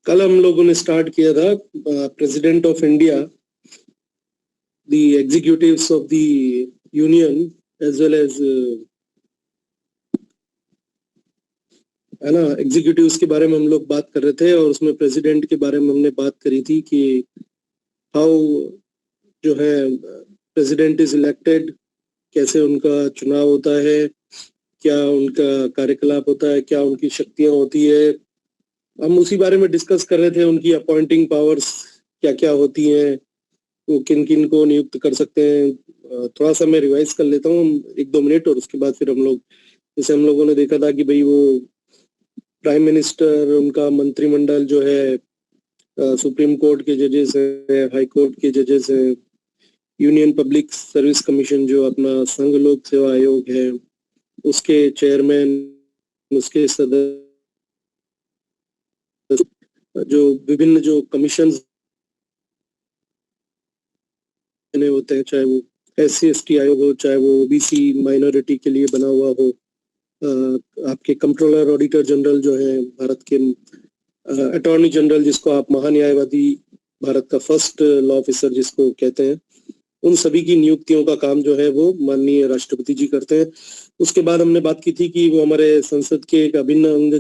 कल हम लोगों ने स्टार्ट किया था president of India, the executives of the union as well as है ना, एग्जीक्यूटिव्स के बारे में हम लोग बात कर रहे थे और उसमें प्रेसिडेंट के बारे में हमने बात करी थी कि हाउ जो है प्रेसिडेंट इज इलेक्टेड, कैसे उनका चुनाव होता है, क्या उनका कार्यकलाप होता है, क्या उनकी शक्तियां होती है। हम उसी बारे में डिस्कस कर रहे थे, उनकी अपॉइंटिंग पावर्स क्या क्या होती हैं, वो किन किन को नियुक्त कर सकते हैं। थोड़ा सा मैं रिवाइज कर लेता हूँ 1-2 मिनट और उसके बाद फिर हम लोग, जैसे हम लोगों ने देखा था कि भाई वो प्राइम मिनिस्टर, उनका मंत्रिमंडल जो है, सुप्रीम कोर्ट के जजेस हैं, हाई कोर्ट के जजेस हैं, यूनियन पब्लिक सर्विस कमीशन जो अपना संघ लोक सेवा आयोग है, उसके चेयरमैन, उसके सदस्य, जो विभिन्न जो कमीशन होते हैं, चाहे वो SC/ST आयोग हो, चाहे वो OBC माइनॉरिटी के लिए बना हुआ हो, आपके कंट्रोलर ऑडिटर जनरल जो है भारत के, अटॉर्नी जनरल जिसको आप महान्यायवादी, भारत का फर्स्ट लॉ ऑफिसर जिसको कहते हैं, उन सभी की नियुक्तियों का काम जो है वो माननीय राष्ट्रपति जी करते हैं। उसके बाद हमने बात की थी कि वो हमारे संसद के एक अभिन्न अंग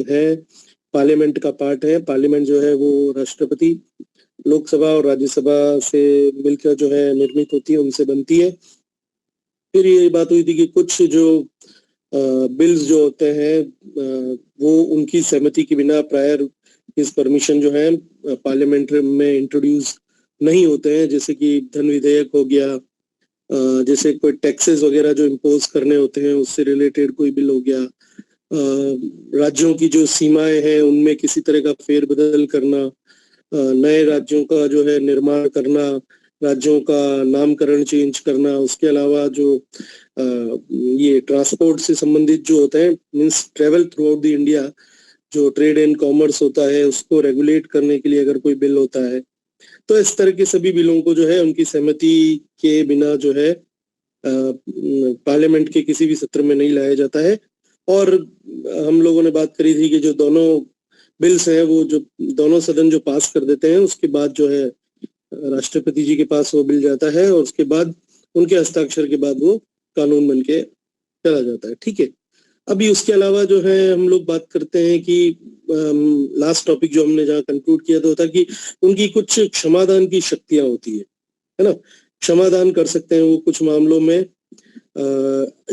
है, पार्लियामेंट का पार्ट है। पार्लियामेंट जो है वो राष्ट्रपति, लोकसभा और राज्यसभा से मिलकर जो है निर्मित होती है, उनसे बनती है। फिर ये बात हुई थी कि कुछ जो बिल्स जो होते हैं वो उनकी सहमति के बिना, प्रायर इस परमिशन जो है पार्लियामेंट में इंट्रोड्यूस नहीं होते हैं। जैसे कि धन विधेयक हो गया, जैसे कोई टैक्सेस वगैरह जो इम्पोज करने होते हैं उससे रिलेटेड कोई बिल हो गया, राज्यों की जो सीमाएं हैं उनमें किसी तरह का फेरबदल करना, नए राज्यों का जो है निर्माण करना, राज्यों का नामकरण चेंज करना, उसके अलावा जो ये ट्रांसपोर्ट से संबंधित जो होता है, means travel through out the India, जो ट्रेड एंड कॉमर्स होता है उसको रेगुलेट करने के लिए अगर कोई बिल होता है, तो इस तरह के सभी बिलों को जो है उनकी सहमति के बिना जो है पार्लियामेंट के किसी भी सत्र में नहीं लाया जाता है। और हम लोगों ने बात करी थी कि जो दोनों बिल्स हैं वो जो दोनों सदन जो पास कर देते हैं, उसके बाद जो है राष्ट्रपति जी के पास वो बिल जाता है और उसके बाद उनके हस्ताक्षर के बाद वो कानून बन के चला जाता है। ठीक है, अभी उसके अलावा जो है हम लोग बात करते हैं कि लास्ट टॉपिक जो हमने जहाँ कंक्लूड किया था कि उनकी कुछ क्षमादान की शक्तियां होती है ना, क्षमादान कर सकते हैं वो कुछ मामलों में।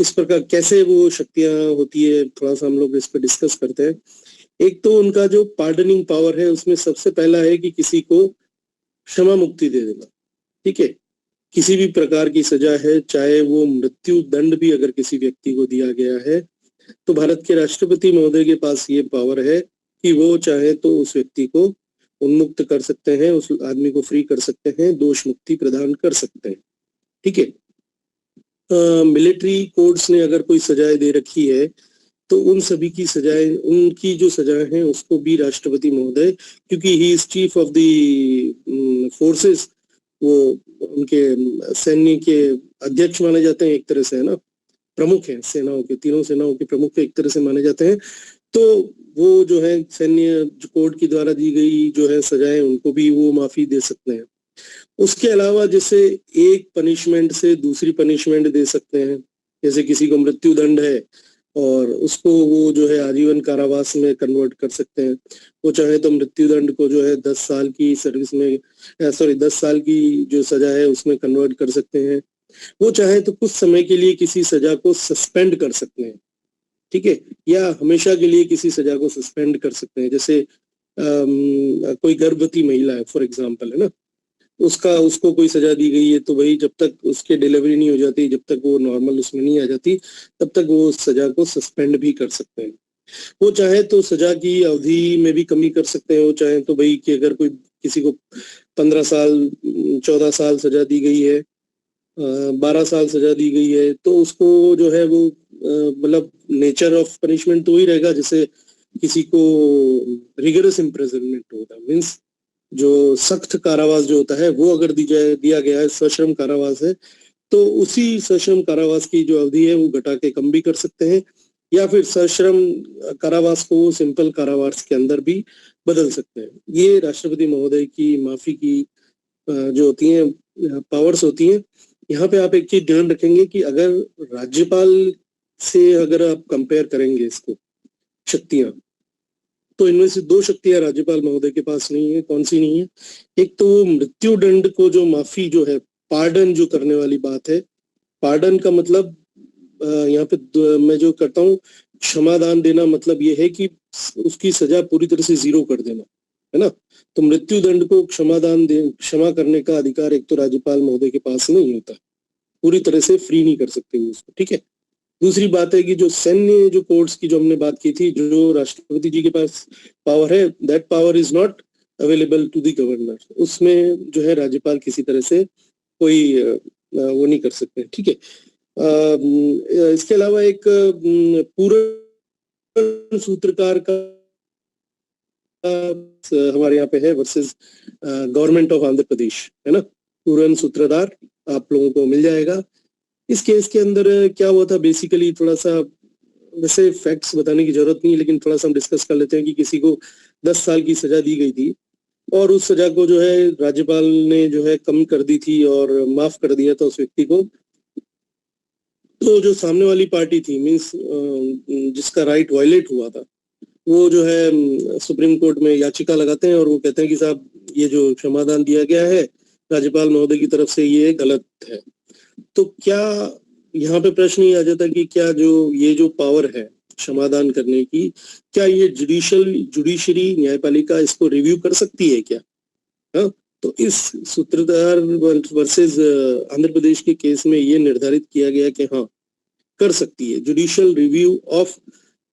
इस प्रकार कैसे वो शक्तियां होती है, थोड़ा सा हम लोग इस पर डिस्कस करते हैं। एक तो उनका जो पार्डनिंग पावर है, उसमें सबसे पहला है कि किसी को क्षमा मुक्ति दे देना। ठीक है, किसी भी प्रकार की सजा है, चाहे वो मृत्यु दंड भी अगर किसी व्यक्ति को दिया गया है, तो भारत के राष्ट्रपति महोदय के पास ये पावर है कि वो चाहे तो उस व्यक्ति को उन्मुक्त कर सकते हैं, उस आदमी को फ्री कर सकते हैं, दोष मुक्ति प्रदान कर सकते हैं। ठीक है, मिलिट्री कोड्स ने अगर कोई सजाएं दे रखी है तो उन सभी की सजाएं, उनकी जो सजाएं हैं उसको भी राष्ट्रपति महोदय, क्योंकि he is chief of the forces, वो उनके सैन्य के अध्यक्ष माने जाते हैं एक तरह से, है ना, प्रमुख हैं सेनाओं के, तीनों सेनाओं के प्रमुख एक तरह से माने जाते हैं। तो वो जो है सैन्य कोड के द्वारा दी गई जो है सजाएं, उनको भी वो माफी दे सकते हैं। उसके अलावा जैसे एक पनिशमेंट से दूसरी पनिशमेंट दे सकते हैं, जैसे किसी को मृत्यु दंड है और उसको वो जो है आजीवन कारावास में कन्वर्ट कर सकते हैं। वो चाहे तो मृत्यु दंड को जो है 10 साल की सर्विस में, 10 साल की जो सजा है उसमें कन्वर्ट कर सकते हैं। वो चाहे तो कुछ समय के लिए किसी सजा को सस्पेंड कर सकते हैं। ठीक है, या हमेशा के लिए किसी सजा को सस्पेंड कर सकते हैं। जैसे कोई गर्भवती महिला है फॉर एग्जाम्पल, है ना, उसको कोई सजा दी गई है, तो भाई जब तक उसके डिलीवरी नहीं हो जाती, जब तक वो नॉर्मल उसमें नहीं आ जाती, तब तक वो उस सजा को सस्पेंड भी कर सकते हैं। वो चाहे तो सजा की अवधि में भी कमी कर सकते हैं। वो चाहे तो भाई कि अगर कोई किसी को 15 साल 14 साल सजा दी गई है, 12 साल सजा दी गई है, तो उसको जो है वो मतलब नेचर ऑफ पनिशमेंट तो वही रहेगा जैसे किसी को रिगरस इम्प्रिजनमेंट होता है, मीन्स जो सख्त कारावास जो होता है वो अगर दिया गया है, सश्रम कारावास है, तो उसी सश्रम कारावास की जो अवधि है वो घटा के कम भी कर सकते हैं, या फिर सश्रम कारावास को सिंपल कारावास के अंदर भी बदल सकते हैं। ये राष्ट्रपति महोदय की माफी की जो होती हैं पावर्स होती हैं। यहाँ पे आप एक चीज ध्यान रखेंगे कि अगर राज्यपाल से अगर आप कंपेयर करेंगे इसको शक्तियां, तो इनमें से दो शक्तियां राज्यपाल महोदय के पास नहीं है। कौन सी नहीं है? एक तो वो मृत्यु दंड को जो माफी जो है, पार्डन जो करने वाली बात है। पार्डन का मतलब यहाँ पे मैं जो करता हूँ, क्षमादान देना, मतलब ये है कि उसकी सजा पूरी तरह से जीरो कर देना, है ना। तो मृत्यु दंड को क्षमा करने का अधिकार एक तो राज्यपाल महोदय के पास नहीं होता, पूरी तरह से फ्री नहीं कर सकते वो उसको, ठीक है। दूसरी बात है कि जो सैन्य जो कोर्ट्स की जो हमने बात की थी, जो राष्ट्रपति जी के पास पावर है, that power is not available to the governor. उसमें जो है राज्यपाल किसी तरह से कोई वो नहीं कर सकते, ठीक है। इसके अलावा एक पूर्ण सूत्रकार का हमारे यहाँ पे है versus government of Andhra Pradesh, है ना। पूर्ण सूत्रधार आप लोगों को मिल जाएगा। इस केस के अंदर क्या हुआ था बेसिकली, थोड़ा सा वैसे फैक्ट्स बताने की जरूरत नहीं, लेकिन थोड़ा सा हम डिस्कस कर लेते हैं कि किसी को 10 साल की सजा दी गई थी और उस सजा को जो है राज्यपाल ने जो है कम कर दी थी और माफ कर दिया था उस व्यक्ति को। तो जो सामने वाली पार्टी थी, मीन्स जिसका राइट वायलेट हुआ था, वो जो है सुप्रीम कोर्ट में याचिका लगाते हैं और वो कहते हैं कि साहब ये जो क्षमादान दिया गया है राज्यपाल महोदय की तरफ से ये गलत है। तो क्या यहाँ पे प्रश्न ये आ जाता है कि क्या जो ये जो पावर है क्षमादान करने की, क्या ये जुडिशरी न्यायपालिका इसको रिव्यू कर सकती है क्या? हाँ, तो इस सूत्रधार वर्सेस आंध्र प्रदेश के केस में ये निर्धारित किया गया कि हाँ, कर सकती है। Judicial review of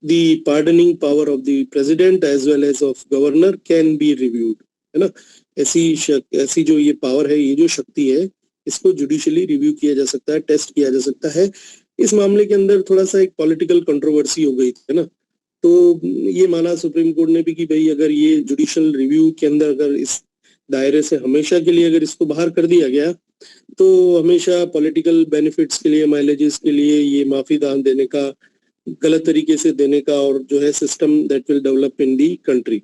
the pardoning power of the president as well as of governor can be reviewed, है ना। ऐसी जो ये पावर है, ये जो शक्ति है, इसको जुडिशियली रिव्यू किया जा सकता है, टेस्ट किया जा सकता है। इस मामले के अंदर थोड़ा सा एक पॉलिटिकल कंट्रोवर्सी हो गई थी, है ना। तो ये माना सुप्रीम कोर्ट ने भी कि भाई अगर ये जुडिशियल रिव्यू के अंदर अगर इस दायरे से हमेशा के लिए अगर इसको बाहर कर दिया गया, तो हमेशा पॉलिटिकल बेनिफिट्स के लिए, माइलेजेस के लिए ये माफी दान देने का, गलत तरीके से देने का, और जो है system that will develop in the country.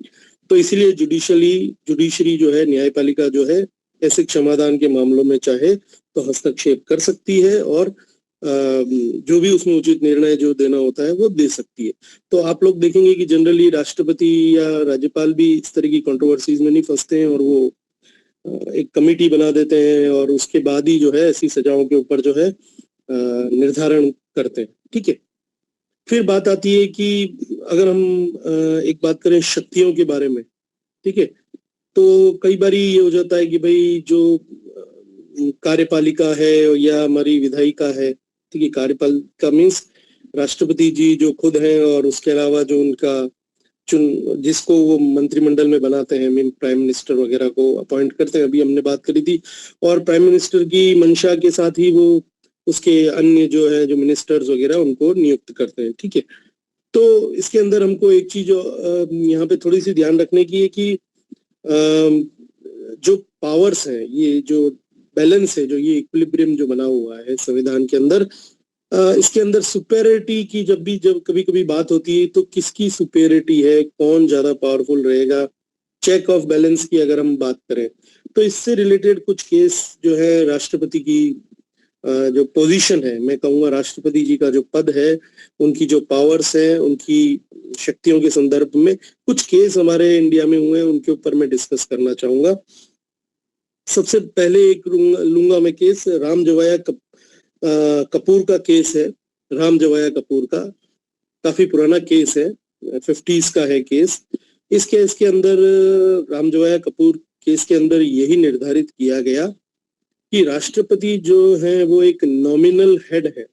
तो इसीलिए जुडिशरी जो है, न्यायपालिका जो है, ऐसे क्षमादान के मामलों में चाहे तो हस्तक्षेप कर सकती है और जो भी उसमें उचित निर्णय जो देना होता है वो दे सकती है। तो आप लोग देखेंगे कि जनरली राष्ट्रपति या राज्यपाल भी इस तरह की कंट्रोवर्सीज में नहीं फंसते हैं और वो एक कमेटी बना देते हैं और उसके बाद ही जो है ऐसी सजाओं के ऊपर जो है निर्धारण करते हैं, ठीक है। फिर बात आती है कि अगर हम एक बात करें शक्तियों के बारे में, ठीक है, तो कई बार ये हो जाता है कि भाई जो कार्यपालिका है या हमारी विधायिका है, ठीक है, कार्यपालिका मीन्स राष्ट्रपति जी जो खुद हैं और उसके अलावा जो उनका जिसको वो मंत्रिमंडल में बनाते हैं, मीन प्राइम मिनिस्टर वगैरह को अपॉइंट करते हैं, अभी हमने बात करी थी। और प्राइम मिनिस्टर की मंशा के साथ ही वो उसके अन्य जो है जो मिनिस्टर्स वगैरह उनको नियुक्त करते हैं, ठीक है। तो इसके अंदर हमको एक चीज यहाँ पे थोड़ी सी ध्यान रखने की है कि जो पावर्स है, ये जो बैलेंस है, जो ये इक्विलिब्रियम जो बना हुआ है संविधान के अंदर, इसके अंदर सुपेरिटी की जब कभी कभी बात होती है तो किसकी सुपेरिटी है, कौन ज्यादा पावरफुल रहेगा, चेक ऑफ बैलेंस की अगर हम बात करें तो इससे रिलेटेड कुछ केस जो है राष्ट्रपति की जो पोजीशन है, मैं कहूँगा राष्ट्रपति जी का जो पद है, उनकी जो पावर्स है, उनकी शक्तियों के संदर्भ में कुछ केस हमारे इंडिया में हुए हैं, उनके ऊपर मैं डिस्कस करना चाहूंगा। सबसे पहले एक लूंगा मैं केस राम जवाया कपूर का केस है। राम जवाया कपूर का काफी पुराना केस है, 50s का है केस। इस केस के अंदर राम जवाया कपूर केस के अंदर यही निर्धारित किया गया कि राष्ट्रपति जो है वो एक नॉमिनल हेड है,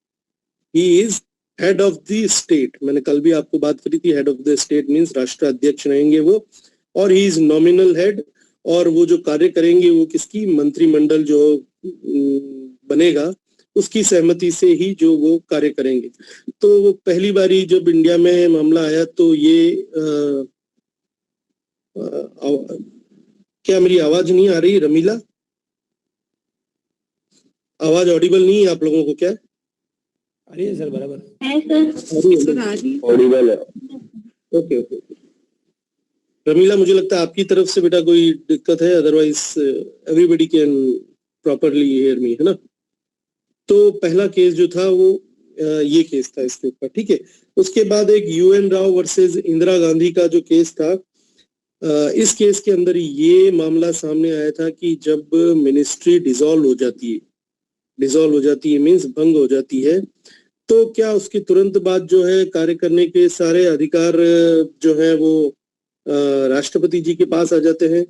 he is head of the state. मैंने कल भी आपको बात करी थी, head of the state means राष्ट्राध्यक्ष रहेंगे वो, और ही इज नॉमिनल हेड। और वो जो कार्य करेंगे वो किसकी, मंत्रिमंडल जो बनेगा उसकी सहमति से ही जो वो कार्य करेंगे। तो वो पहली बारी जब इंडिया में मामला आया तो ये क्या मेरी आवाज नहीं आ रही रमीला? आवाज ऑडिबल नहीं है आप लोगों को क्या? आ रही है सर, बराबर है सर, ऑडिबल है। ऑडिबल है। ओके ओके रमीला, मुझे लगता है आपकी तरफ से बेटा कोई दिक्कत है, otherwise everybody can properly hear me, है ना? तो पहला केस जो था वो ये केस था इसके ऊपर, ठीक है। उसके बाद एक UN राव वर्सेस इंदिरा गांधी का जो केस था, इस केस के अंदर ये मामला सामने आया था कि जब मिनिस्ट्री डिसॉल्व हो जाती है मीन्स भंग हो जाती है, तो क्या उसके तुरंत बाद जो है कार्य करने के सारे अधिकार जो है वो राष्ट्रपति जी के पास आ जाते हैं?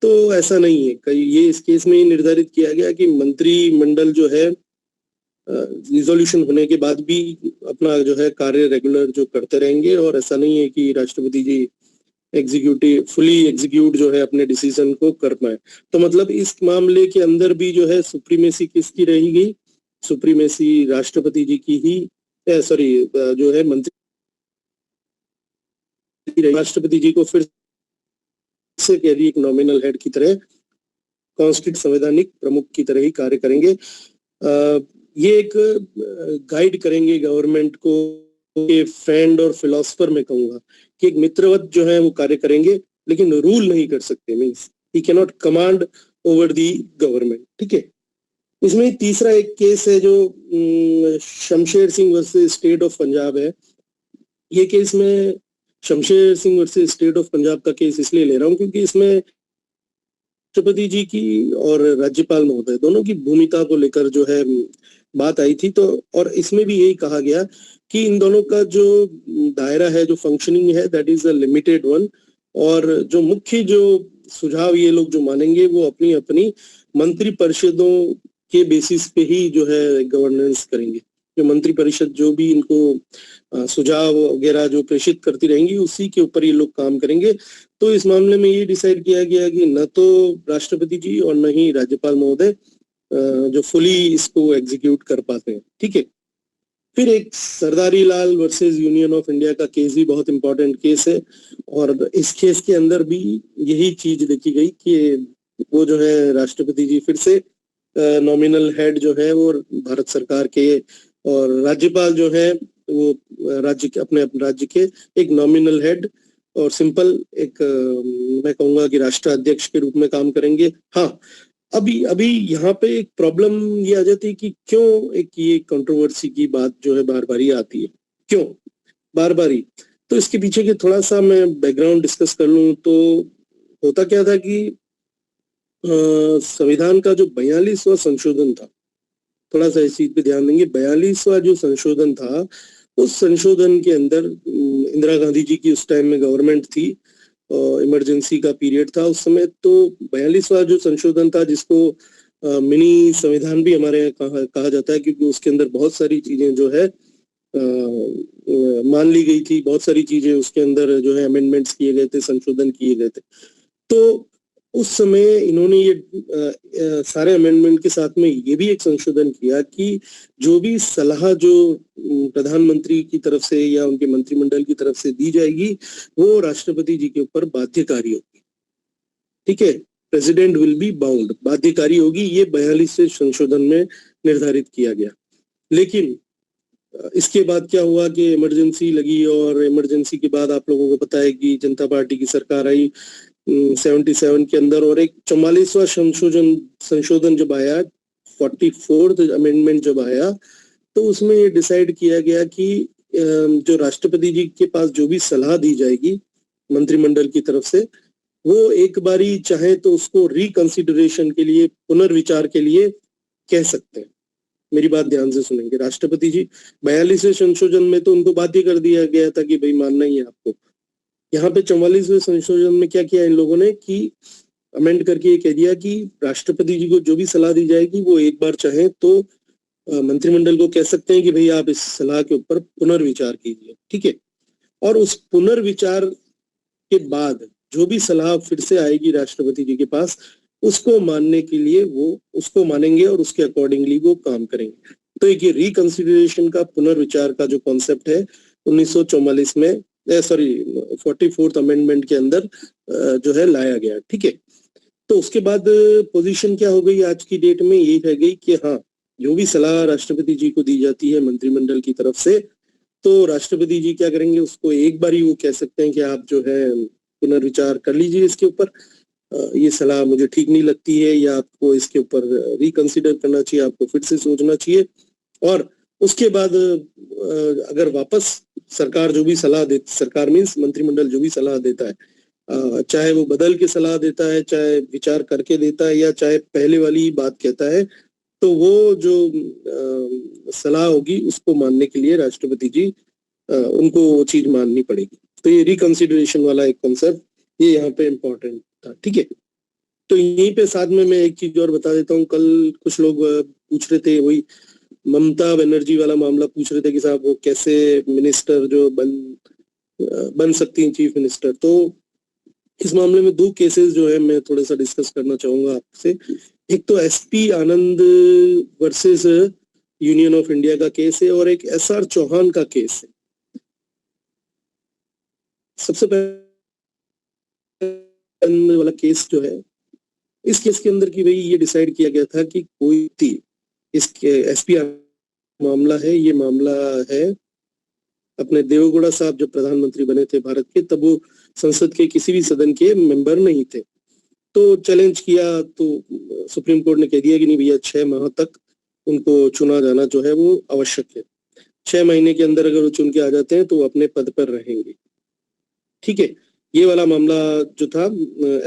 तो ऐसा नहीं है। कई ये इस केस में निर्धारित किया गया कि मंत्रिमंडल जो है रिजोल्यूशन होने के बाद भी अपना जो है कार्य रेगुलर जो करते रहेंगे, और ऐसा नहीं है कि राष्ट्रपति जी फुली एग्जीक्यूट जो है अपने डिसीजन को कर पाए। तो मतलब इस मामले के अंदर भी जो है सुप्रीमेसी किसकी रहेगी? सुप्रीमेसी राष्ट्रपति जी की ही, जो है मंत्री राष्ट्रपति जी को फिर से कह दी एक नॉमिनल हेड की तरह, कॉन्स्टिट्यूट संवैधानिक प्रमुख की तरह ही कार्य करेंगे। ये एक गाइड करेंगे गवर्नमेंट को, फ्रेंड और फिलोसफर में कहूंगा कि एक मित्रवत जो है वो कार्य करेंगे, लेकिन रूल नहीं कर सकते, means he can not command over the government, ठीक है। इसमें तीसरा एक केस है जो Shamsher Singh versus state of Punjab है। ये केस में Shamsher Singh versus state of Punjab का केस इसलिए ले रहा हूँ क्योंकि इसमें राष्ट्रपति जी की और राज्यपाल महोदय दोनों की भूमिका को लेकर जो है बात आई थी। तो और इसमें भी यही कहा गया कि इन दोनों का जो दायरा है, जो फंक्शनिंग है, that is a limited one, और जो मुख्य जो सुझाव ये लोग जो मानेंगे वो अपनी अपनी मंत्री परिषदों के बेसिस पे ही जो है गवर्नेंस करेंगे। जो मंत्री परिषद जो भी इनको सुझाव वगैरह जो प्रेषित करती रहेंगी उसी के ऊपर ये लोग काम करेंगे। तो इस मामले में ये डिसाइड किया गया कि न तो राष्ट्रपति जी और न ही राज्यपाल महोदय जो फुली इसको एग्जीक्यूट कर पाते हैं, ठीक है। फिर एक सरदारी लाल वर्सेस यूनियन ऑफ इंडिया का केस भी बहुत इंपॉर्टेंट केस है, और इस केस के अंदर भी यही चीज देखी गई कि वो जो है राष्ट्रपति जी फिर से नॉमिनल हेड जो है वो भारत सरकार के, और राज्यपाल जो है वो राज्य के अपने राज्य के एक नॉमिनल हेड और सिंपल एक मैं कहूंगा कि राष्ट्राध्यक्ष के रूप में काम करेंगे। हाँ, अभी यहाँ पे एक प्रॉब्लम ये आ जाती है कि क्यों एक ये कंट्रोवर्सी की बात जो है बार बार ही आती है, क्यों बार बार ही? तो इसके पीछे के थोड़ा सा मैं बैकग्राउंड डिस्कस कर लूं तो होता क्या था कि संविधान का जो 42वां संशोधन था, थोड़ा सा इस चीज पे ध्यान देंगे। 42वां जो संशोधन था, उस संशोधन के अंदर इंदिरा गांधी जी की उस टाइम में गवर्नमेंट थी, इमरजेंसी का पीरियड था उस समय। तो 42वां जो संशोधन था, जिसको मिनी संविधान भी हमारे यहाँ कहा जाता है, क्योंकि उसके अंदर बहुत सारी चीजें जो है मान ली गई थी, बहुत सारी चीजें उसके अंदर जो है अमेंडमेंट्स किए गए थे, संशोधन किए गए थे। तो उस समय इन्होंने ये सारे अमेंडमेंट के साथ में ये भी एक संशोधन किया कि जो भी सलाह जो प्रधानमंत्री की तरफ से या उनके मंत्रिमंडल की तरफ से दी जाएगी वो राष्ट्रपति जी के ऊपर बाध्यकारी होगी, ठीक है। प्रेसिडेंट विल बी बाउंड, बाध्यकारी होगी, ये 42वें संशोधन में निर्धारित किया गया। लेकिन इसके बाद क्या हुआ कि इमरजेंसी लगी, और इमरजेंसी के बाद आप लोगों को पता है कि जनता पार्टी की सरकार आई 77 के अंदर, और एक 44वां संशोधन जब आया, 44th अमेंडमेंट जब आया, तो उसमें ये डिसाइड किया गया कि जो राष्ट्रपति जी के पास जो भी सलाह दी जाएगी मंत्रिमंडल की तरफ से, वो एक बारी चाहे तो उसको रिकंसिडरेशन के लिए, पुनर्विचार के लिए कह सकते हैं। मेरी बात ध्यान से सुनेंगे। राष्ट्रपति जी 42वें संशोधन में तो उनको बाध्य कर दिया गया था कि भाई मानना ही है आपको। यहाँ पे 44वें संशोधन में क्या किया इन लोगों ने कि अमेंड करके ये कह दिया कि राष्ट्रपति जी को जो भी सलाह दी जाएगी वो एक बार चाहे तो मंत्रिमंडल को कह सकते हैं कि भाई आप इस सलाह के ऊपर पुनर्विचार कीजिए, ठीक है। और उस पुनर्विचार के बाद जो भी सलाह फिर से आएगी राष्ट्रपति जी के पास, उसको मानने के लिए वो उसको मानेंगे और उसके अकॉर्डिंगली वो काम करेंगे। तो एक ये रिकंसिडरेशन का, पुनर्विचार का जो कॉन्सेप्ट है 1944 में 44th अमेंडमेंट के अंदर जो है लाया गया, ठीक है। तो उसके बाद पोजीशन क्या हो गई आज की डेट में, ये रह गई कि हाँ, जो भी सलाह राष्ट्रपति जी को दी जाती है मंत्रिमंडल की तरफ से, तो राष्ट्रपति जी क्या करेंगे, उसको एक बार ही वो कह सकते हैं कि आप जो है पुनर्विचार कर लीजिए इसके ऊपर, ये सलाह मुझे ठीक नहीं लगती है, या आपको इसके ऊपर रिकंसिडर करना चाहिए, आपको फिर से सोचना चाहिए। और उसके बाद अगर वापस सरकार जो भी सलाह दे, सरकार मीन्स मंत्रिमंडल जो भी सलाह देता है, चाहे वो बदल के सलाह देता है, चाहे विचार करके देता है, या चाहे पहले वाली बात कहता है, तो वो जो सलाह होगी उसको मानने के लिए राष्ट्रपति जी उनको वो चीज माननी पड़ेगी। तो ये रिकंसिडरेशन वाला एक कंसेप्ट ये यहाँ पे इम्पोर्टेंट था, ठीक है। तो यहीं पे साथ में मैं एक चीज और बता देता हूँ, कल कुछ लोग पूछ रहे थे, वही ममता बनर्जी वाला मामला पूछ रहे थे कि साहब वो कैसे मिनिस्टर जो बन सकती हैं चीफ मिनिस्टर। तो इस मामले में दो केसेस जो है मैं थोड़ा सा डिस्कस करना चाहूंगा आपसे। एक तो SP Anand versus union of India का केस है, और एक एसआर चौहान का केस है। सबसे पहले वाला केस जो है, इस केस के अंदर की भाई ये डिसाइड किया गया था कि कोई इसके एसपी मामला है, ये मामला है अपने देवेगौड़ा साहब जब प्रधानमंत्री बने थे भारत के, तब वो संसद के किसी भी सदन के मेंबर नहीं थे। तो चैलेंज किया तो सुप्रीम कोर्ट ने कह दिया कि नहीं भैया, 6 माह तक उनको चुना जाना जो है वो आवश्यक है। 6 महीने के अंदर अगर वो चुन के आ जाते हैं तो वो अपने पद पर रहेंगे, ठीक है। ये वाला मामला जो था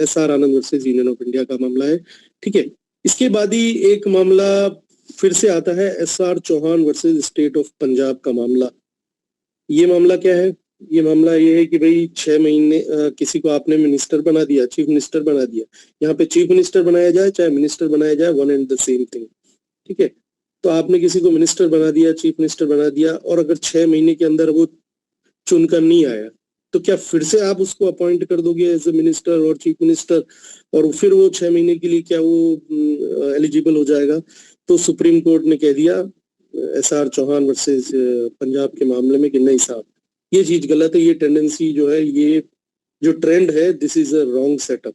SR Anand versus union of India का मामला है, ठीक है। इसके बाद ही एक मामला फिर से आता है, SR Chauhan versus state of Punjab का मामला। ये मामला क्या है? ये मामला ये है कि भाई 6 महीने किसी को आपने मिनिस्टर बना दिया, चीफ मिनिस्टर बना दिया। यहाँ पे चीफ मिनिस्टर बनाया जाए चाहे मिनिस्टर बनाया जाए, one and the same thing, ठीक है। तो आपने किसी को मिनिस्टर बना दिया, चीफ मिनिस्टर बना दिया, और अगर 6 महीने के अंदर वो चुनकर नहीं आया, तो क्या फिर से आप उसको अपॉइंट कर दोगे एज ए मिनिस्टर और चीफ मिनिस्टर, और फिर वो 6 महीने के लिए क्या वो एलिजिबल हो जाएगा? तो सुप्रीम कोर्ट ने कह दिया एसआर चौहान वर्सेस पंजाब के मामले में कि नहीं साहब, ये चीज गलत है। ये टेंडेंसी जो है, ये जो ट्रेंड है, this is a wrong setup,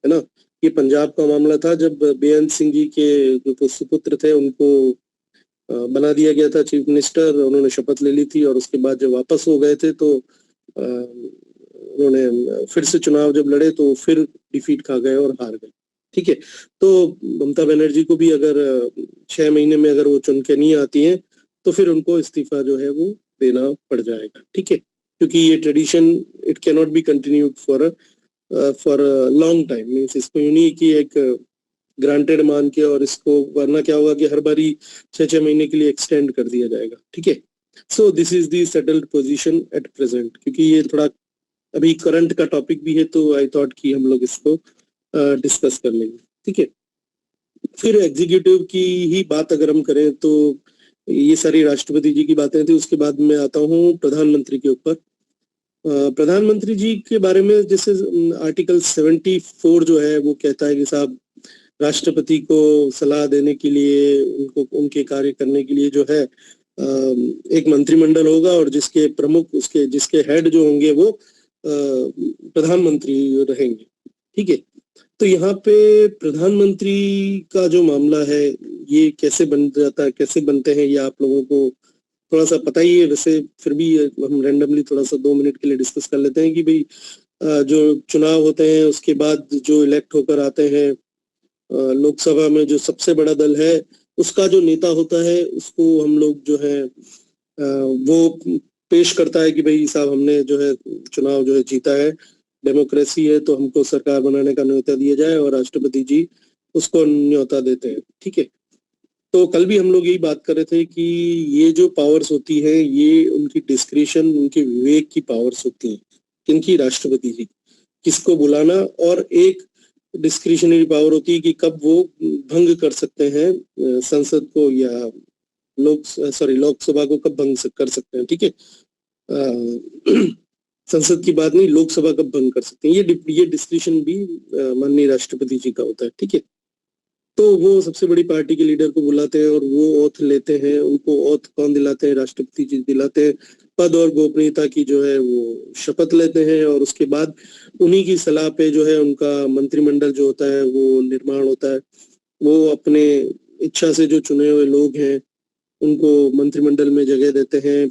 है ना। ये पंजाब का मामला था, जब बेअंत सिंह जी के जो सुपुत्र थे उनको बना दिया गया था चीफ मिनिस्टर, उन्होंने शपथ ले ली थी, और उसके बाद जब वापस हो गए थे तो उन्होंने फिर से चुनाव जब लड़े तो फिर डिफीट खा गए और हार गए, ठीक है। तो ममता बनर्जी को भी अगर 6 महीने में अगर वो चुन के नहीं आती हैं, तो फिर उनको इस्तीफा जो है वो देना पड़ जाएगा, ठीक है। क्योंकि ये tradition it can not be continued for long time, means इसको यूं नहीं कि एक ग्रांटेड मान के, और इसको वरना क्या होगा कि हर बारी 6 महीने के लिए एक्सटेंड कर दिया जाएगा, ठीक है। So this is the settled position at present. क्योंकि ये थोड़ा अभी करंट का टॉपिक भी है, तो आई थॉट कि हम लोग इसको डिस्कस कर लेंगे, ठीक है। फिर एग्जीक्यूटिव की ही बात अगर हम करें तो ये सारी राष्ट्रपति जी की बातें थी। उसके बाद मैं आता हूँ प्रधानमंत्री के ऊपर। प्रधानमंत्री जी के बारे में जैसे आर्टिकल 74 जो है वो कहता है कि साहब राष्ट्रपति को सलाह देने के लिए, उनको उनके कार्य करने के लिए जो है एक मंत्रिमंडल होगा, और जिसके प्रमुख, उसके जिसके हेड जो होंगे वो प्रधानमंत्री रहेंगे, ठीक है। तो यहाँ पे प्रधानमंत्री का जो मामला है, ये कैसे बन जाता है, कैसे बनते हैं, ये आप लोगों को थोड़ा सा पता ही है। वैसे फिर भी हम रैंडमली थोड़ा सा 2 मिनट के लिए डिस्कस कर लेते हैं कि भाई जो चुनाव होते हैं उसके बाद जो इलेक्ट होकर आते हैं लोकसभा में, जो सबसे बड़ा दल है उसका जो नेता होता है, उसको हम लोग जो है वो पेश करता है कि भाई साहब हमने जो है चुनाव जो है जीता है, डेमोक्रेसी है, तो हमको सरकार बनाने का न्योता दिया जाए, और राष्ट्रपति जी उसको न्योता देते हैं, ठीक है। तो कल भी हम लोग यही बात कर रहे थे कि ये जो पावर्स होती है, ये उनकी डिस्क्रिशन, उनके विवेक की पावर्स होती हैं। किनकी? राष्ट्रपति जी, किसको बुलाना, और एक डिस्क्रिशनरी पावर होती है कि कब वो भंग कर सकते हैं संसद को, या लोकसभा को कब भंग कर सकते हैं, ठीक है। संसद की बात नहीं, लोकसभा कब भंग कर सकते हैं, ये डिस्क्रिशन भी माननीय राष्ट्रपति जी का होता है, ठीक है। तो वो सबसे बड़ी पार्टी के लीडर को बुलाते हैं और वो ओथ लेते हैं। उनको ओथ कौन दिलाते हैं? राष्ट्रपति जी दिलाते हैं। पद और गोपनीयता की जो है वो शपथ लेते हैं, और उसके बाद उन्हीं की सलाह पे जो है उनका मंत्रिमंडल जो होता है वो निर्माण होता है। वो अपने इच्छा से जो चुने हुए लोग हैं उनको मंत्रिमंडल में जगह देते हैं,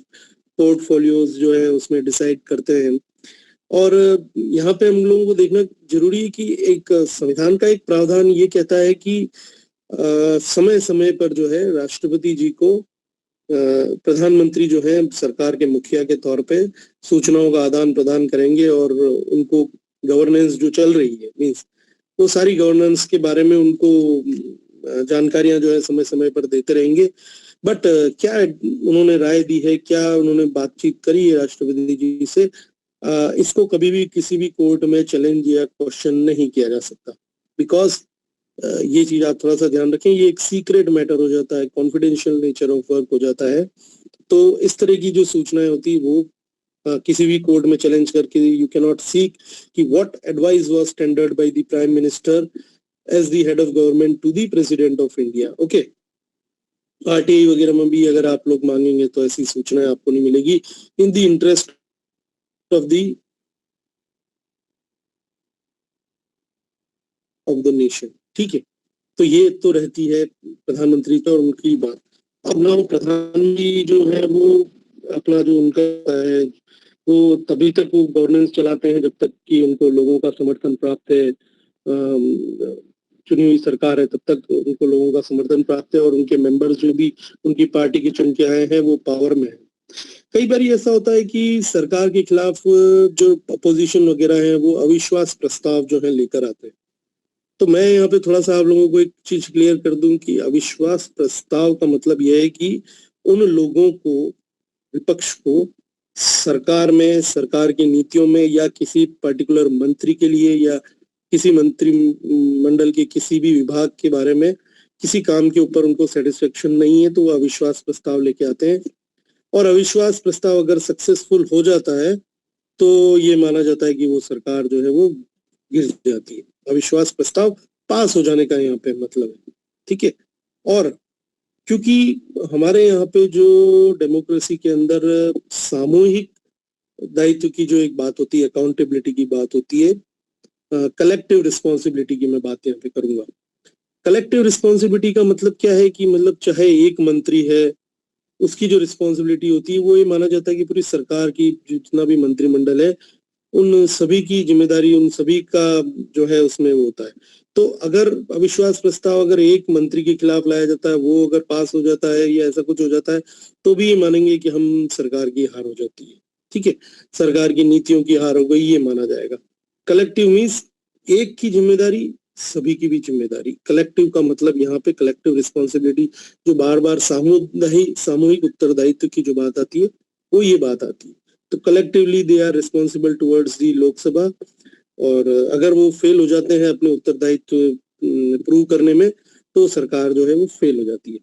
पोर्टफोलियोज जो है उसमें डिसाइड करते हैं। और यहाँ पे हम लोगों को देखना जरूरी है कि एक संविधान का एक प्रावधान ये कहता है कि समय समय पर जो है राष्ट्रपति जी को प्रधानमंत्री जो है सरकार के मुखिया के तौर पे सूचनाओं का आदान प्रदान करेंगे और उनको गवर्नेंस जो चल रही है मीन्स वो सारी गवर्नेंस के बारे में उनको जानकारियां जो है समय समय पर देते रहेंगे। बट क्या उन्होंने राय दी है, क्या उन्होंने बातचीत करी है राष्ट्रपति जी से, इसको कभी भी किसी भी कोर्ट में चैलेंज या क्वेश्चन नहीं किया जा सकता। बिकॉज ये चीज आप थोड़ा सा ध्यान रखें, ये एक सीक्रेट मैटर हो जाता है, कॉन्फिडेंशियल नेचर ऑफ वर्क हो जाता है। तो इस तरह की जो सूचनाएं होती है वो किसी भी कोर्ट में चैलेंज करके यू कैन नॉट सीक कि what advice was tendered by the prime minister as the head of government to the president of India. Okay, RTI वगैरह में भी अगर आप लोग मांगेंगे तो ऐसी सूचनाएं आपको नहीं मिलेगी in the interest of the nation. ठीक है, तो ये तो रहती है प्रधानमंत्री का और उनकी बात। अब ना प्रधानमंत्री जो है वो अपना जो उनका है वो तभी तक वो गवर्नेंस चलाते हैं जब तक कि उनको लोगों का समर्थन प्राप्त है, चुनी हुई सरकार है तब तक उनको लोगों का समर्थन प्राप्त है और उनके मेंबर्स जो भी उनकी पार्टी के चुन के आए हैं वो पावर में है। कई बार ऐसा होता है कि सरकार के खिलाफ जो अपोजिशन वगैरह है वो अविश्वास प्रस्ताव जो है लेकर आते हैं। तो मैं यहाँ पे थोड़ा सा आप लोगों को एक चीज क्लियर कर दूं कि अविश्वास प्रस्ताव का मतलब यह है कि उन लोगों को, विपक्ष को, सरकार में, सरकार की नीतियों में या किसी पर्टिकुलर मंत्री के लिए या किसी मंत्रिमंडल के किसी भी विभाग के बारे में किसी काम के ऊपर उनको सेटिस्फेक्शन नहीं है तो वो अविश्वास प्रस्ताव लेके आते हैं। और अविश्वास प्रस्ताव अगर सक्सेसफुल हो जाता है तो ये माना जाता है कि वो सरकार जो है वो गिर जाती है। अविश्वास प्रस्ताव पास हो जाने का यहाँ पे मतलब है। ठीक है, और क्योंकि हमारे यहाँ पे जो डेमोक्रेसी के अंदर सामूहिक दायित्व की जो एक बात होती है, अकाउंटेबिलिटी की बात होती है, कलेक्टिव रिस्पॉन्सिबिलिटी की मैं बात यहाँ पे करूंगा। कलेक्टिव रिस्पॉन्सिबिलिटी का मतलब क्या है कि मतलब चाहे एक मंत्री है उसकी जो रिस्पॉन्सिबिलिटी होती है वो ये माना जाता है कि पूरी सरकार की जितना भी मंत्रिमंडल है उन सभी की जिम्मेदारी, उन सभी का जो है उसमें वो होता है। तो अगर अविश्वास प्रस्ताव अगर एक मंत्री के खिलाफ लाया जाता है, वो अगर पास हो जाता है या ऐसा कुछ हो जाता है तो भी ये मानेंगे कि हम सरकार की हार हो जाती है। ठीक है, सरकार की नीतियों की हार हो गई ये माना जाएगा। कलेक्टिव मीन्स एक की जिम्मेदारी सभी की भी जिम्मेदारी। कलेक्टिव का मतलब यहाँ पे कलेक्टिव रिस्पॉन्सिबिलिटी जो बार बार सामूहिक उत्तरदायित्व की जो बात आती है वो ये बात आती है। तो collectively they are responsible towards the Lok Sabha, और अगर वो फेल हो जाते हैं अपने उत्तरदायित्व प्रूव करने में तो सरकार जो है वो फेल हो जाती है।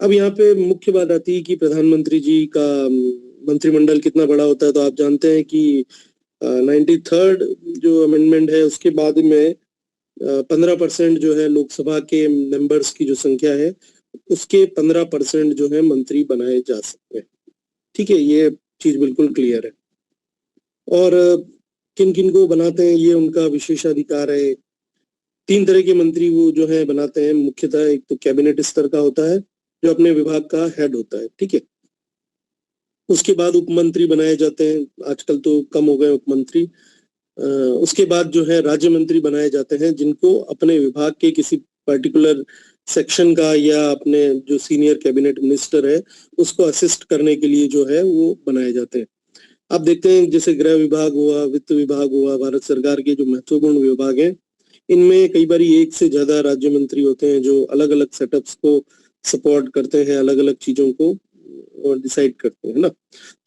अब यहाँ पे मुख्य बात आती है कि प्रधानमंत्री जी का मंत्रिमंडल कितना बड़ा होता है। तो आप जानते हैं कि 93rd जो अमेंडमेंट है उसके बाद में 15% जो है लोकसभा के मेंबर्स की जो संख्या है उसके 15% जो है मंत्री बनाए जा सकते हैं। ठीक है, ये चीज बिल्कुल क्लियर है। और किन किन को बनाते हैं ये उनका विशेषाधिकार है। 3 तरह के मंत्री वो जो है बनाते हैं मुख्यतः। एक तो कैबिनेट स्तर का होता है जो अपने विभाग का हेड होता है। ठीक है, उसके बाद उपमंत्री बनाए जाते हैं, आजकल तो कम हो गए उपमंत्री। उसके बाद जो है राज्य मंत्री बनाए जाते हैं जिनको अपने विभाग के किसी पर्टिकुलर सेक्शन का या अपने जो सीनियर कैबिनेट मिनिस्टर है उसको असिस्ट करने के लिए जो है वो बनाए जाते हैं। आप देखते हैं जैसे गृह विभाग हुआ, वित्त विभाग हुआ, भारत सरकार के जो महत्वपूर्ण विभाग हैं इनमें कई बार एक से ज्यादा राज्य मंत्री होते हैं जो अलग अलग सेटअप्स को सपोर्ट करते हैं, अलग अलग चीजों को डिसाइड करते हैं ना।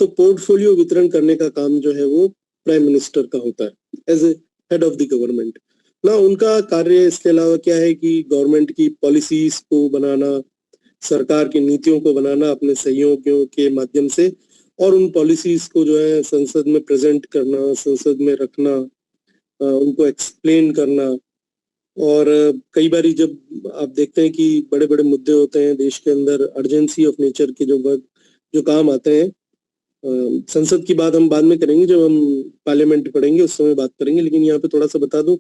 तो पोर्टफोलियो वितरण करने का काम जो है वो प्राइम मिनिस्टर का होता है as a head of the government ना। उनका कार्य इसके अलावा क्या है कि गवर्नमेंट की पॉलिसीज को बनाना, सरकार की नीतियों को बनाना अपने सहयोगियों के माध्यम से, और उन पॉलिसीज को जो है संसद में प्रेजेंट करना, संसद में रखना, उनको एक्सप्लेन करना। और कई बार जब आप देखते हैं कि बड़े बड़े मुद्दे होते हैं देश के अंदर, अर्जेंसी ऑफ नेचर के जो काम आते हैं, संसद की बात हम बाद में करेंगे जब हम पार्लियामेंट पढ़ेंगे उस समय बात करेंगे। लेकिन यहाँ पे थोड़ा सा बता दूं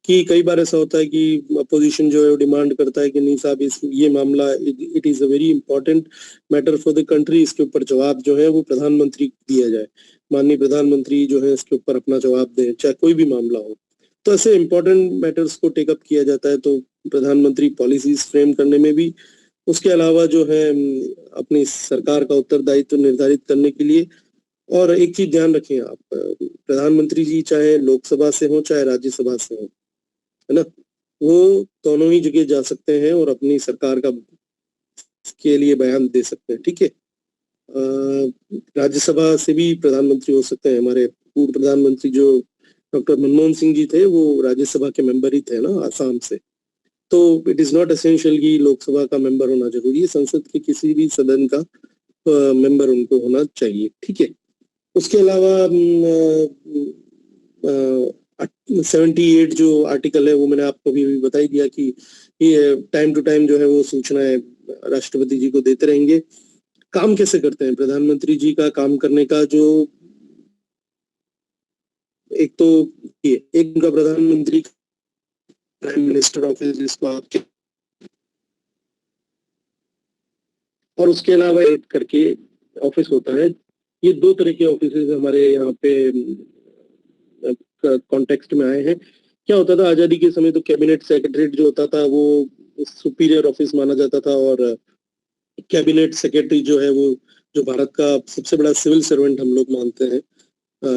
कि कई बार ऐसा होता है कि अपोजिशन जो है वो डिमांड करता है कि नहीं साहब ये मामला it is a very important matter for the country, इसके ऊपर जवाब जो है वो प्रधानमंत्री को दिया जाए। माननीय प्रधानमंत्री जो है इसके ऊपर अपना जवाब दें, चाहे कोई भी मामला हो। तो ऐसे इम्पोर्टेंट मैटर्स को टेकअप किया जाता है, तो प्रधानमंत्री पॉलिसीज फ्रेम करने में भी, उसके अलावा जो है अपनी सरकार का उत्तरदायित्व निर्धारित करने के लिए। और एक चीज ध्यान रखें आप, प्रधानमंत्री जी चाहे लोकसभा से हो चाहे राज्यसभा से हो, है ना, वो दोनों ही जगह जा सकते हैं और अपनी सरकार का के लिए बयान दे सकते हैं, ठीक है। राज्यसभा से भी प्रधानमंत्री हो सकते हैं। हमारे पूर्व प्रधानमंत्री जो डॉक्टर मनमोहन सिंह जी थे, वो राज्यसभा के मेंबर ही थे ना, आसाम से। तो इट इज नॉट एसेंशियल कि लोकसभा का मेंबर होना जरूरी है, संसद के किसी भी सदन का मेंबर उनको होना चाहिए, ठीक है। उसके अलावा 78 जो आर्टिकल है वो मैंने आपको भी बता ही दिया कि ये टाइम टू टाइम जो है वो सूचनाएं राष्ट्रपति जी को देते रहेंगे। काम कैसे करते हैं प्रधानमंत्री जी का काम करने का, जो एक तो ये एक उनका प्रधानमंत्री प्राइम मिनिस्टर ऑफिस जिसको आप, और उसके अलावा एक करके ऑफिस होता है। ये दो तरह के ऑफिस हमारे यहाँ पे कॉन्टेक्स्ट में आए हैं। क्या होता था आजादी के समय, तो कैबिनेट सेक्रेटरीट जो होता था वो सुपीरियर ऑफिस माना जाता था, और कैबिनेट सेक्रेटरी जो है वो जो भारत का सबसे बड़ा सिविल सर्वेंट हम लोग मानते हैं,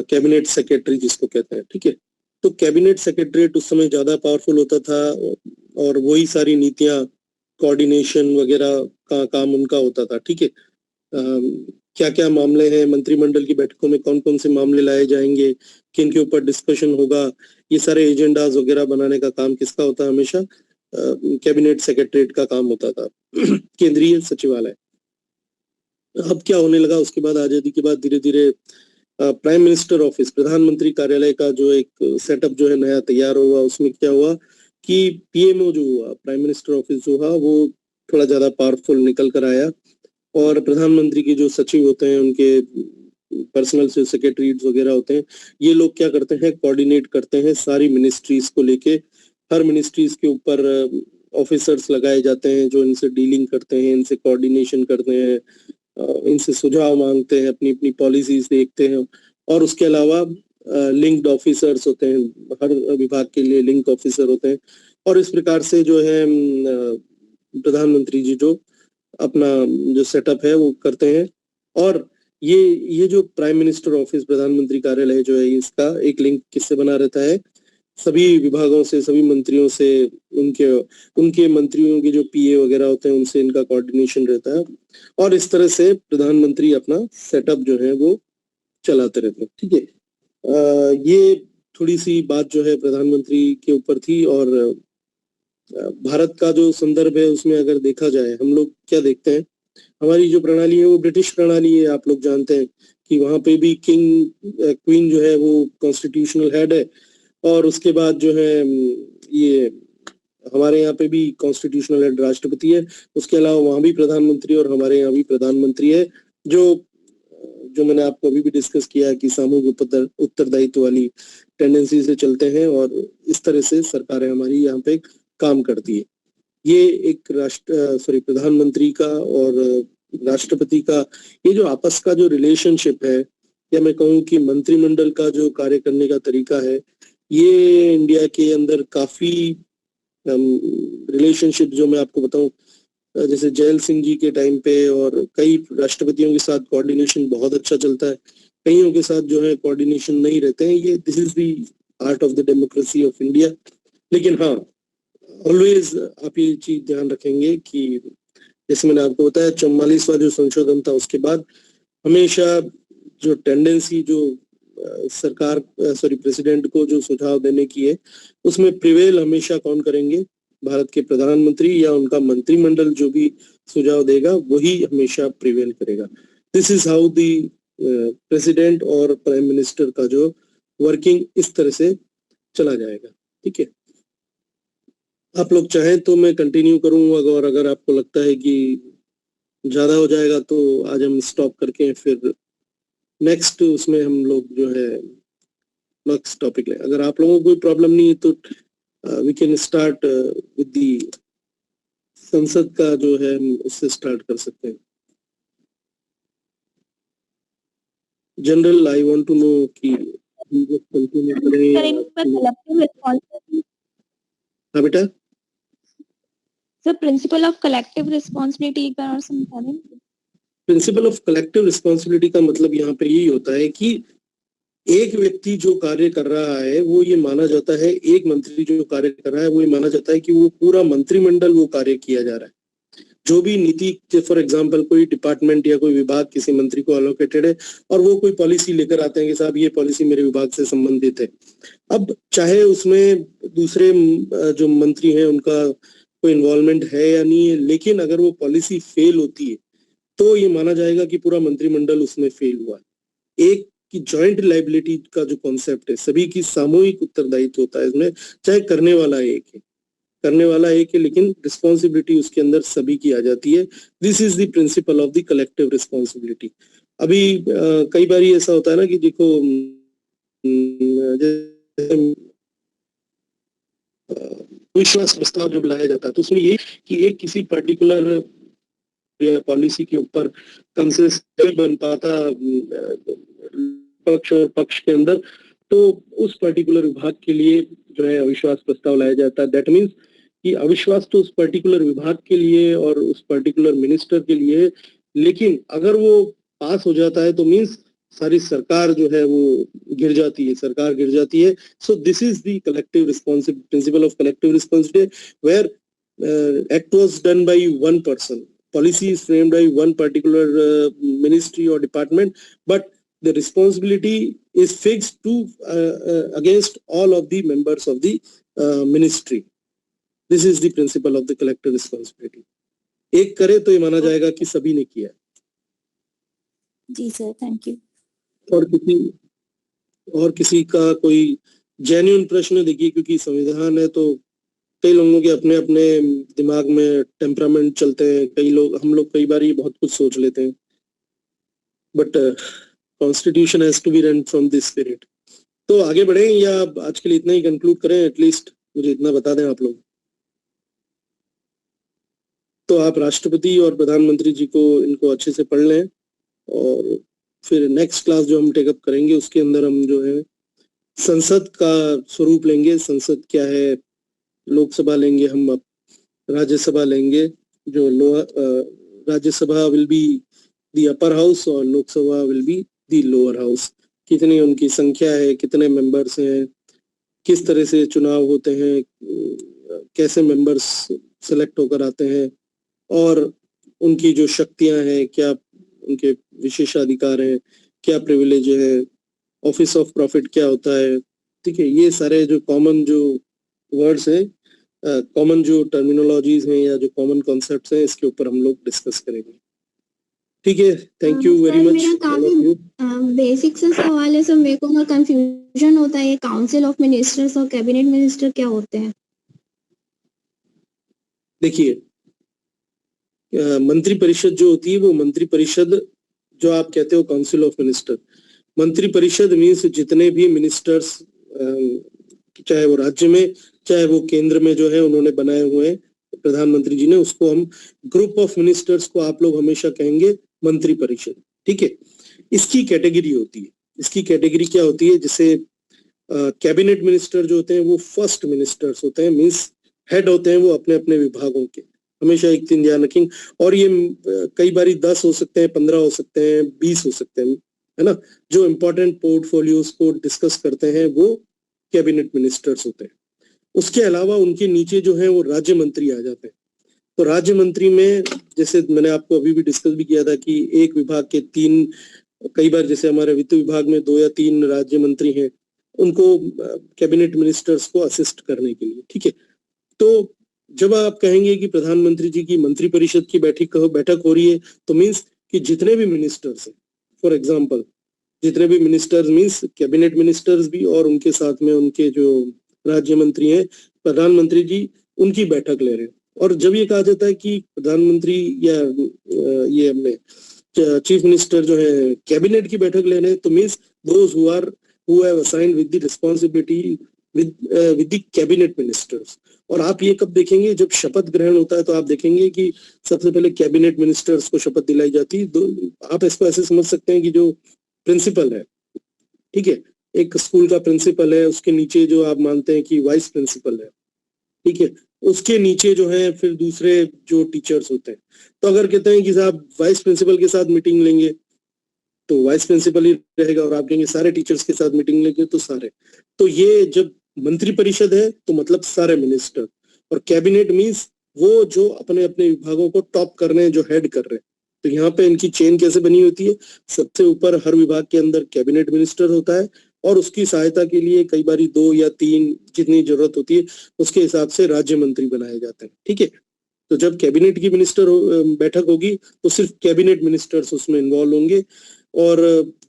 कैबिनेट सेक्रेटरी जिसको कहते हैं, ठीक है। तो कैबिनेट सेक्रेटरीट उस समय ज्यादा पावरफुल होता था, और वही सारी नीतियां, कोऑर्डिनेशन वगैरह का काम उनका होता था, ठीक है। क्या क्या मामले हैं, मंत्रिमंडल की बैठकों में कौन कौन से मामले लाए जाएंगे, किन के ऊपर डिस्कशन होगा, ये सारे एजेंडाज वगैरह बनाने का काम किसका होता है, हमेशा कैबिनेट सेक्रेटरीट का काम होता था, केंद्रीय सचिवालय। अब क्या होने लगा, उसके बाद आजादी के बाद धीरे धीरे प्राइम मिनिस्टर ऑफिस, प्रधानमंत्री कार्यालय का जो एक सेटअप जो है नया तैयार हुआ। उसमें क्या हुआ कि पीएमओ जो हुआ, प्राइम मिनिस्टर ऑफिस जो हुआ, वो थोड़ा ज्यादा पावरफुल निकल कर आया। और प्रधानमंत्री के जो सचिव होते हैं, उनके पर्सनल सेक्रेटरीज वगैरह होते हैं, ये लोग क्या करते हैं, कोऑर्डिनेट करते हैं सारी मिनिस्ट्रीज को लेके। हर मिनिस्ट्रीज के ऊपर ऑफिसर्स लगाए जाते हैं जो इनसे डीलिंग करते हैं, इनसे कोऑर्डिनेशन करते हैं, इनसे सुझाव मांगते हैं, अपनी अपनी पॉलिसीज देखते हैं। और उसके अलावा लिंक्ड ऑफिसर्स होते हैं, हर विभाग के लिए लिंक ऑफिसर होते हैं। और इस प्रकार से जो है प्रधानमंत्री जी जो अपना जो सेटअप है वो करते हैं। और ये जो प्राइम मिनिस्टर ऑफिस, प्रधानमंत्री कार्यालय जो है, इसका एक लिंक किससे बना रहता है, सभी विभागों से, सभी मंत्रियों से, उनके उनके मंत्रियों के जो पीए वगैरह होते हैं उनसे इनका कोऑर्डिनेशन रहता है। और इस तरह से प्रधानमंत्री अपना सेटअप जो है वो चलाते रहते हैं, ठीक है। ये थोड़ी सी बात जो है प्रधानमंत्री के ऊपर थी। और भारत का जो संदर्भ है उसमें अगर देखा जाए, हम लोग क्या देखते हैं, हमारी जो प्रणाली है वो ब्रिटिश प्रणाली है। आप लोग जानते हैं कि वहां पे भी किंग क्वीन जो है वो कॉन्स्टिट्यूशनल हेड है। और उसके बाद जो है ये हमारे यहाँ पे भी कॉन्स्टिट्यूशनल हेड राष्ट्रपति है। उसके अलावा वहां भी प्रधानमंत्री, और हमारे यहाँ भी प्रधानमंत्री है, जो जो मैंने आपको अभी भी डिस्कस किया कि सामूहिक उत्तरदायित्व वाली टेंडेंसी से चलते हैं, और इस तरह से सरकारें हमारी यहाँ पे काम करती है। ये एक प्रधानमंत्री का और राष्ट्रपति का ये जो आपस का जो रिलेशनशिप है, या मैं कहूँ कि मंत्रिमंडल का जो कार्य करने का तरीका है, ये इंडिया के अंदर काफी रिलेशनशिप, जो मैं आपको बताऊं, जैसे जैल सिंह जी के टाइम पे और कई राष्ट्रपतियों के साथ कोऑर्डिनेशन बहुत अच्छा चलता है। कईयों के साथ जो है कोऑर्डिनेशन नहीं रहते हैं। ये this is the art of the democracy of India. लेकिन हाँ, ऑलवेज आप ये चीज ध्यान रखेंगे कि जैसे मैंने आपको बताया, 44वां जो संशोधन था उसके बाद हमेशा जो टेंडेंसी जो सरकार प्रेसिडेंट को जो सुझाव देने की है, उसमें प्रिवेल हमेशा कौन करेंगे, भारत के प्रधानमंत्री या उनका मंत्रिमंडल जो भी सुझाव देगा वही हमेशा प्रिवेल करेगा। This is how the president और प्राइम मिनिस्टर का जो वर्किंग इस तरह से चला जाएगा, ठीक है। आप लोग चाहें तो मैं कंटिन्यू करूंगा, और अगर आपको लगता है कि ज्यादा हो जाएगा तो आज हम स्टॉप करके फिर नेक्स्ट उसमें हम लोग जो है नेक्स्ट टॉपिक ले। अगर आप लोगों को कोई प्रॉब्लम नहीं है तो we can start with the संसद का जो है, हम उससे स्टार्ट कर सकते हैं। General I want to know कि हम लोग कंटिन्यू करें Sir, या in collective responsibility, हाँ बेटा sir, principle of collective responsibility एक बार और समझा दें। प्रिंसिपल ऑफ कलेक्टिव रिस्पॉन्सिबिलिटी का मतलब यहाँ पे यही होता है कि एक व्यक्ति जो कार्य कर रहा है वो ये माना जाता है, एक मंत्री जो कार्य कर रहा है वो ये माना जाता है कि वो पूरा मंत्रिमंडल वो कार्य किया जा रहा है। जो भी नीति, फॉर एग्जांपल कोई डिपार्टमेंट या कोई विभाग किसी मंत्री को अलोकेटेड है और वो कोई पॉलिसी लेकर आते हैं कि साहब ये पॉलिसी मेरे विभाग से संबंधित है। अब चाहे उसमें दूसरे जो मंत्री हैं उनका कोई इन्वॉल्वमेंट है या नहीं है, लेकिन अगर वो पॉलिसी फेल होती है तो ये माना जाएगा कि पूरा मंत्रिमंडल उसमें फेल हुआ है। एक की जॉइंट लाइबिलिटी का जो कॉन्सेप्ट है, सभी की सामूहिक उत्तरदायित्व होता है इसमें, चाहे करने वाला एक है लेकिन रिस्पॉन्सिबिलिटी उसके अंदर सभी की आ जाती है। This is the principle of the collective responsibility. अभी कई बार ऐसा होता है ना कि देखो विश्वास प्रस्ताव जब लाया जाता है तो उसमें ये कि एक किसी पर्टिकुलर पॉलिसी के ऊपर कंसेंसस बन पाता पक्ष और पक्ष के अंदर, तो उस पर्टिकुलर विभाग के लिए जो है अविश्वास प्रस्ताव लाया जाता है। दैट मीन्स कि अविश्वास तो उस पर्टिकुलर विभाग के लिए और उस पर्टिकुलर मिनिस्टर के लिए, लेकिन अगर वो पास हो जाता है तो मीन्स सारी सरकार जो है वो गिर जाती है, सरकार गिर जाती है। So this is the collective responsibility, principle of collective responsibility, where act was done by one person, policy is framed by one particular ministry or department, but the responsibility is fixed to against all of the members of the ministry. This is the principle of the collective responsibility. एक करे तो ये माना जाएगा कि सभी ने किया। जी सर, थैंक यू। और किसी का कोई जेन्युइन प्रश्न, देखिए क्योंकि संविधान है तो कई लोगों के अपने अपने दिमाग में टेम्परामेंट चलते हैं, हम लोग कई बार ये बहुत कुछ सोच लेते हैं, but constitution has to be run from this spirit. तो आगे बढ़े या आज के लिए इतना ही कंक्लूड करें? एटलीस्ट मुझे इतना बता दें आप लोग। तो आप राष्ट्रपति और प्रधानमंत्री जी को इनको अच्छे से पढ़ लें और फिर नेक्स्ट क्लास जो हम टेकअप करेंगे उसके अंदर हम जो है संसद का स्वरूप लेंगे। संसद क्या है, लोकसभा लेंगे हम, अब राज्यसभा लेंगे। जो Rajya Sabha will be the upper house और Lok Sabha will be the lower house. कितनी उनकी संख्या है, कितने मेंबर्स हैं, किस तरह से चुनाव होते हैं, कैसे मेंबर्स सेलेक्ट होकर आते हैं और उनकी जो शक्तियां हैं, क्या उनके विशेषाधिकार हैं, क्या प्रिविलेज है, ऑफिस ऑफ प्रॉफिट क्या होता है। ठीक है, ये सारे जो कॉमन जो वर्ड्स हैं, कॉमन जो टर्मिनोलॉजीज हैं या जो कॉमन कॉन्सेप्ट्स हैं, इसके ऊपर हम लोग डिस्कस करेंगे। ठीक है, थैंक यू वेरी मच। मेरा काफी बेसिक सा सवाल है सर, मेरे को कंफ्यूजन होता है, ये काउंसिल ऑफ मिनिस्टर्स और कैबिनेट मिनिस्टर क्या होते हैं? देखिए, मंत्री परिषद जो होती है वो मंत्री परिषद जो आप कहते हो काउंसिल ऑफ मिनिस्टर, मंत्री परिषद मीन्स जितने भी मिनिस्टर्स चाहे वो राज्य में चाहे वो केंद्र में जो है उन्होंने बनाए हुए हैं प्रधानमंत्री जी ने, उसको हम ग्रुप ऑफ मिनिस्टर्स को आप लोग हमेशा कहेंगे मंत्री परिषद। ठीक है, इसकी कैटेगरी होती है। इसकी कैटेगरी क्या होती है? जैसे कैबिनेट मिनिस्टर जो होते हैं वो फर्स्ट मिनिस्टर्स होते हैं, मीन्स हेड होते हैं वो अपने अपने विभागों के। हमेशा एक दिन ध्यान रखेंगे, और ये कई बारी 10 हो सकते हैं, 15 हो सकते हैं, 20 हो सकते हैं, है ना। जो इम्पोर्टेंट पोर्टफोलियोज को डिस्कस करते हैं वो कैबिनेट मिनिस्टर्स होते हैं। उसके अलावा उनके नीचे जो है वो राज्य मंत्री आ जाते हैं। तो राज्य मंत्री में जैसे मैंने आपको अभी भी डिस्कस भी किया था कि एक विभाग के 3, कई बार जैसे हमारे वित्त विभाग में 2 या 3 राज्य मंत्री हैं, उनको कैबिनेट मिनिस्टर्स को असिस्ट करने के लिए। ठीक है, तो जब आप कहेंगे कि प्रधानमंत्री जी की मंत्री परिषद की बैठक हो रही है, तो मीन्स कि जितने भी मिनिस्टर्स हैं, फॉर एग्जाम्पल जितने भी मिनिस्टर्स मीन्स कैबिनेट मिनिस्टर्स भी और उनके साथ में उनके जो राज्य मंत्री हैं, प्रधानमंत्री जी उनकी बैठक ले रहे हैं। और जब ये कहा जाता है कि प्रधानमंत्री या ये हमने चीफ मिनिस्टर जो है कैबिनेट की बैठक ले रहे हैं, तो means those who have assigned with the responsibility with the cabinet ministers. और आप ये कब देखेंगे? जब शपथ ग्रहण होता है तो आप देखेंगे कि सबसे पहले कैबिनेट मिनिस्टर्स को शपथ दिलाई जाती है। आप इसको ऐसे समझ सकते हैं कि जो प्रिंसिपल है, ठीक है, एक स्कूल का प्रिंसिपल है, उसके नीचे जो आप मानते हैं कि वाइस प्रिंसिपल है, ठीक है, उसके नीचे जो है फिर दूसरे जो टीचर्स होते हैं। तो अगर कहते हैं कि साहब वाइस प्रिंसिपल के साथ मीटिंग लेंगे तो वाइस प्रिंसिपल ही रहेगा, और आप कहेंगे सारे टीचर्स के साथ मीटिंग लेंगे तो सारे। तो ये जब मंत्री परिषद है तो मतलब सारे मिनिस्टर, और कैबिनेट मीन्स वो जो अपने अपने विभागों को टॉप कर रहे हैं, जो हेड कर रहे हैं। तो यहाँ पे इनकी चेन कैसे बनी होती है, सबसे ऊपर हर विभाग के अंदर कैबिनेट मिनिस्टर होता है, और उसकी सहायता के लिए कई बार 2 या 3 जितनी जरूरत होती है उसके हिसाब से राज्य मंत्री बनाए जाते हैं, ठीक है। तो जब कैबिनेट की बैठक होगी तो सिर्फ कैबिनेट मिनिस्टर्स उसमें इन्वॉल्व होंगे, और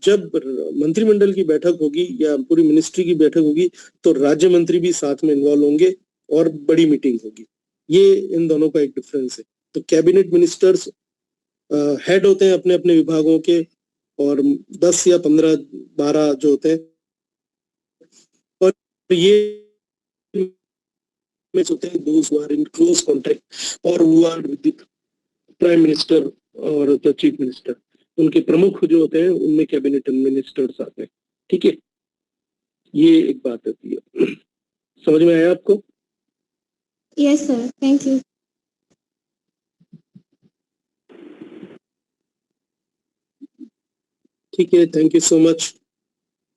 जब मंत्रिमंडल की बैठक होगी या पूरी मिनिस्ट्री की बैठक होगी तो राज्य मंत्री भी साथ में इन्वॉल्व होंगे और बड़ी मीटिंग होगी। ये इन दोनों का एक डिफरेंस है। तो कैबिनेट मिनिस्टर्स हेड होते हैं अपने अपने विभागों के, और 10 या 15 12 जो होते हैं, और ये होते हैं those who are in close contact or who are with the prime minister और द चीफ मिनिस्टर। उनके प्रमुख जो होते हैं उनमें कैबिनेट मिनिस्टर्स आते हैं, ठीक है। ये एक बात होती है। समझ में आया आपको? Yes sir, thank you. ठीक है, थैंक यू सो मच।